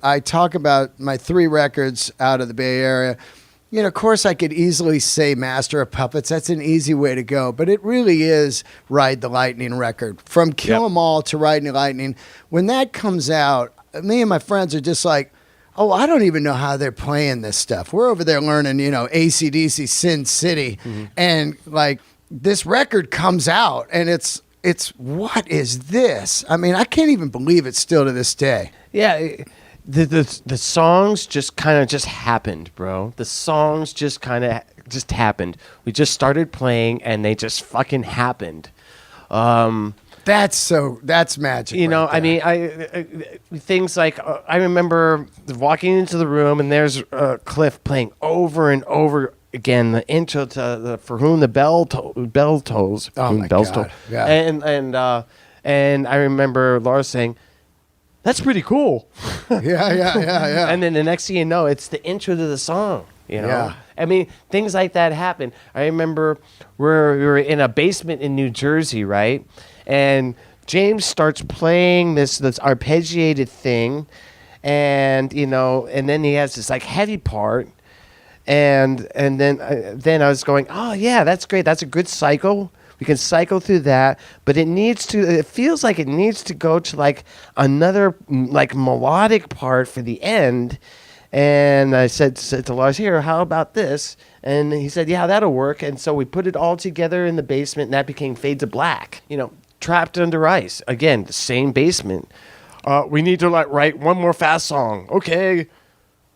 I talk about my 3 records out of the Bay Area. You know, of course, I could easily say Master of Puppets. That's an easy way to go. But it really is Ride the Lightning record. From Kill 'Em All to Ride the Lightning. When that comes out, me and my friends are just like, oh, I don't even know how they're playing this stuff. We're over there learning, you know, AC/DC, Sin City. And, like, this record comes out, and it's what is this? I mean, I can't even believe it still to this day. Yeah, the songs just kind of just happened, bro. The songs just kind of just happened. We just started playing, and they just fucking happened. That's magic. You know, right there. I mean, things like I remember walking into the room, and there's Cliff playing over and over again the intro to the For Whom the Bell Tolls. Oh my Bells God. Toll. Yeah. And I remember Laura saying, "That's pretty cool." Yeah. And then the next thing you know, it's the intro to the song. You know, Yeah. I mean, things like that happen. I remember we were in a basement in New Jersey, right? And James starts playing this arpeggiated thing, and you know, and then he has this like heavy part, and then I was going, oh yeah, that's great. That's a good cycle. We can cycle through that, but it feels like it needs to go to like another like melodic part for the end. And I said to Lars, here, how about this? And he said, yeah, that'll work. And so we put it all together in the basement, and that became Fade to Black. You know, Trapped Under Ice. Again, the same basement. We need to like write one more fast song. Okay.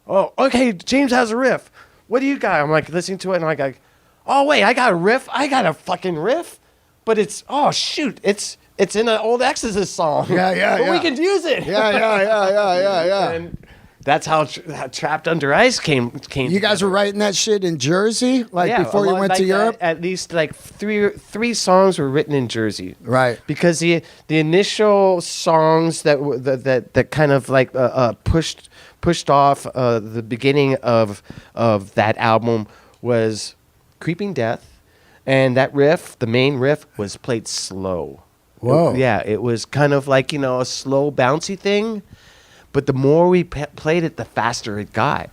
Oh, okay, James has a riff. What do you got? I'm like listening to it, and I'm like, oh, wait, I got a riff? I got a fucking riff? But it's, oh, shoot, it's in an old Exorcist song. Yeah. But we can use it. Yeah. And that's how Trapped Under Ice came You guys were writing that shit in Jersey, like before you went to Europe? At least like three songs were written in Jersey. Right. Because the initial songs that kind of like pushed off the beginning of that album was Creeping Death. And that riff, the main riff, was played slow. Whoa. Yeah, it was kind of like, you know, a slow, bouncy thing. But the more we played it, the faster it got.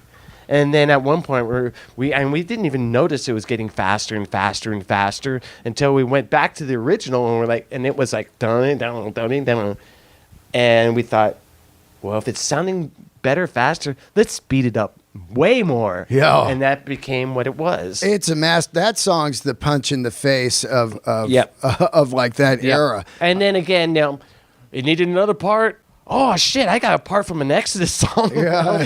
And then at one point, we didn't even notice it was getting faster and faster and faster until we went back to the original, and we're like, and it was like dun dun dun dun, and we thought, well, if it's sounding better, faster, let's speed it up way more. Yeah. And that became what it was. It's a that song's the punch in the face of like that era. And then again, now it needed another part. Oh shit! I got a part from an Exodus song. Yeah.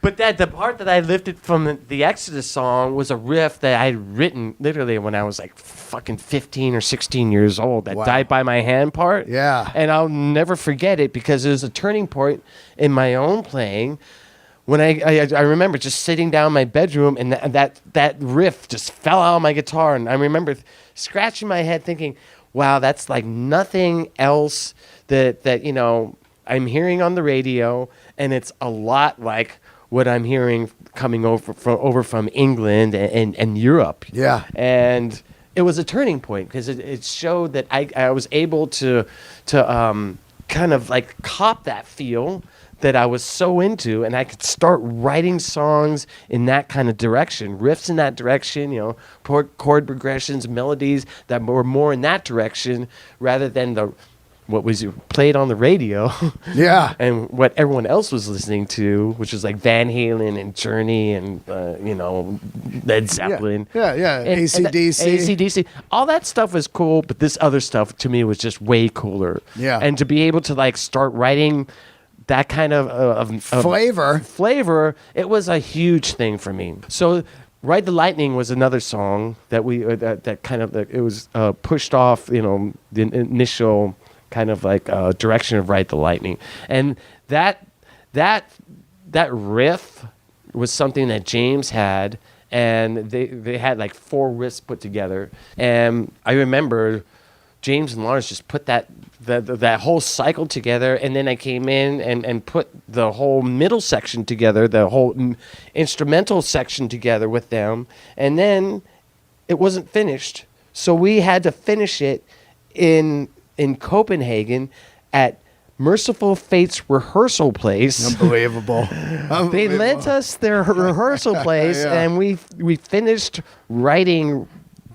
But the part that I lifted from the Exodus song was a riff that I had written literally when I was like fucking 15 or 16 years old. That Died by My Hand part. Yeah. And I'll never forget it because it was a turning point in my own playing. When I remember just sitting down in my bedroom, and that riff just fell out of my guitar, and I remember scratching my head thinking, wow, that's like nothing else that you know I'm hearing on the radio, and it's a lot like what I'm hearing coming over from England and Europe. Yeah. And it was a turning point because it showed that I was able to kind of like cop that feel that I was so into, and I could start writing songs in that kind of direction, riffs in that direction, you know, chord progressions, melodies that were more in that direction rather than what was played on the radio. Yeah. And what everyone else was listening to, which was like Van Halen and Journey and, you know, Led Zeppelin. Yeah. AC/DC. AC/DC. All that stuff was cool, but this other stuff to me was just way cooler. Yeah. And to be able to like start writing that kind of flavor, it was a huge thing for me. So Ride the Lightning was another song that that kind of it was pushed off, you know, the initial kind of like direction of Ride the Lightning, and that riff was something that James had, and they had like 4 riffs put together, and I remember James and Lars just put that whole cycle together, and then I came in and put the whole middle section together, the whole instrumental section together with them, and then it wasn't finished. So we had to finish it in Copenhagen at Merciful Fate's rehearsal place. Unbelievable. They lent us their rehearsal place, Yeah. and we finished writing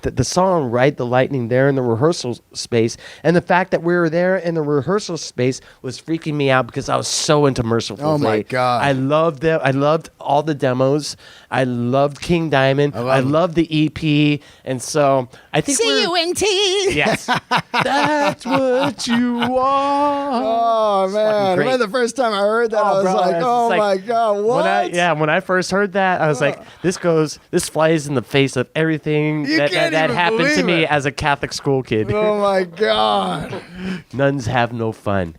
the song "Ride the Lightning" there in the rehearsal space. And the fact that we were there in the rehearsal space was freaking me out because I was so into Merciful Oh, Fate. my God. I loved them. I loved all the demos. I loved King Diamond. I loved the EP. And so I think CUNT. Yes. That's what you are. Oh, man. I great. remember the first time I heard that, I was bro, like, it's oh, like- my God, what? When I first heard that, I was like, this flies in the face of everything You that can't even happened to believe me it. as a Catholic school kid. Oh, my God. Nuns have no fun.